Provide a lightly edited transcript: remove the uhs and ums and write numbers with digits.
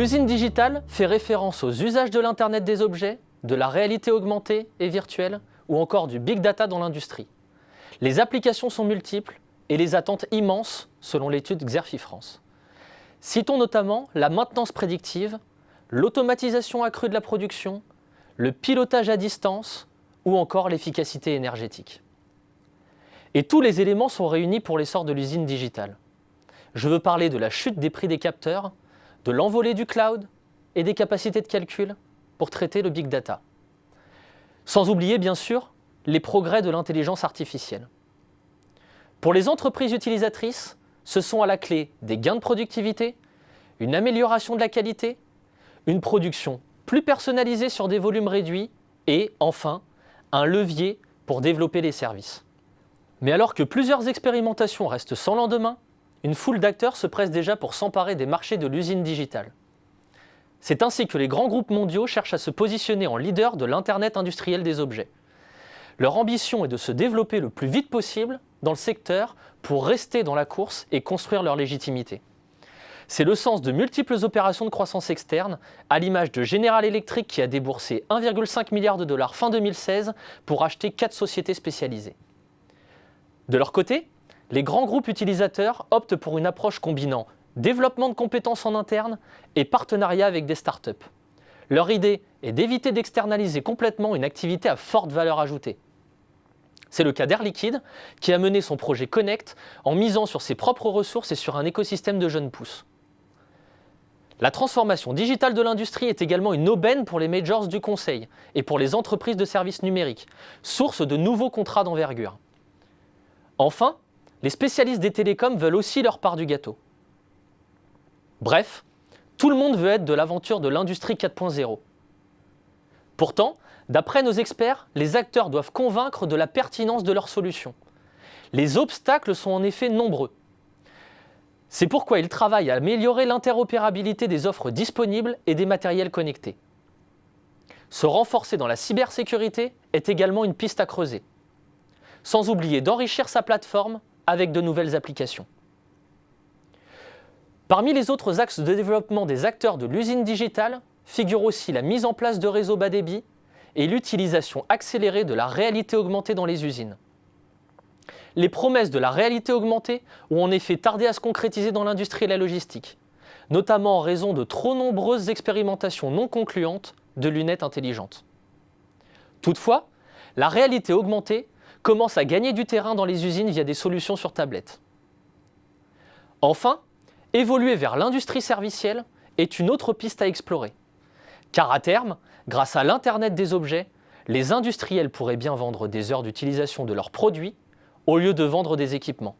L'usine digitale fait référence aux usages de l'Internet des objets, de la réalité augmentée et virtuelle ou encore du big data dans l'industrie. Les applications sont multiples et les attentes immenses selon l'étude Xerfi France. Citons notamment la maintenance prédictive, l'automatisation accrue de la production, le pilotage à distance ou encore l'efficacité énergétique. Et tous les éléments sont réunis pour l'essor de l'usine digitale. Je veux parler de la chute des prix des capteurs, de l'envolée du cloud et des capacités de calcul pour traiter le big data. Sans oublier bien sûr les progrès de l'intelligence artificielle. Pour les entreprises utilisatrices, ce sont à la clé des gains de productivité, une amélioration de la qualité, une production plus personnalisée sur des volumes réduits et, enfin, un levier pour développer les services. Mais alors que plusieurs expérimentations restent sans lendemain, une foule d'acteurs se presse déjà pour s'emparer des marchés de l'usine digitale. C'est ainsi que les grands groupes mondiaux cherchent à se positionner en leader de l'Internet industriel des objets. Leur ambition est de se développer le plus vite possible dans le secteur pour rester dans la course et construire leur légitimité. C'est le sens de multiples opérations de croissance externe, à l'image de General Electric qui a déboursé 1,5 milliard de dollars fin 2016 pour acheter 4 sociétés spécialisées. De leur côté, les grands groupes utilisateurs optent pour une approche combinant développement de compétences en interne et partenariat avec des startups. Leur idée est d'éviter d'externaliser complètement une activité à forte valeur ajoutée. C'est le cas d'Air Liquide, qui a mené son projet Connect en misant sur ses propres ressources et sur un écosystème de jeunes pousses. La transformation digitale de l'industrie est également une aubaine pour les majors du conseil et pour les entreprises de services numériques, source de nouveaux contrats d'envergure. Enfin, les spécialistes des télécoms veulent aussi leur part du gâteau. Bref, tout le monde veut être de l'aventure de l'industrie 4.0. Pourtant, d'après nos experts, les acteurs doivent convaincre de la pertinence de leurs solutions. Les obstacles sont en effet nombreux. C'est pourquoi ils travaillent à améliorer l'interopérabilité des offres disponibles et des matériels connectés. Se renforcer dans la cybersécurité est également une piste à creuser. Sans oublier d'enrichir sa plateforme avec de nouvelles applications. Parmi les autres axes de développement des acteurs de l'usine digitale figure aussi la mise en place de réseaux bas débit et l'utilisation accélérée de la réalité augmentée dans les usines. Les promesses de la réalité augmentée ont en effet tardé à se concrétiser dans l'industrie et la logistique, notamment en raison de trop nombreuses expérimentations non concluantes de lunettes intelligentes. Toutefois, la réalité augmentée commence à gagner du terrain dans les usines via des solutions sur tablette. Enfin, évoluer vers l'industrie servicielle est une autre piste à explorer. Car à terme, grâce à l'Internet des objets, les industriels pourraient bien vendre des heures d'utilisation de leurs produits au lieu de vendre des équipements.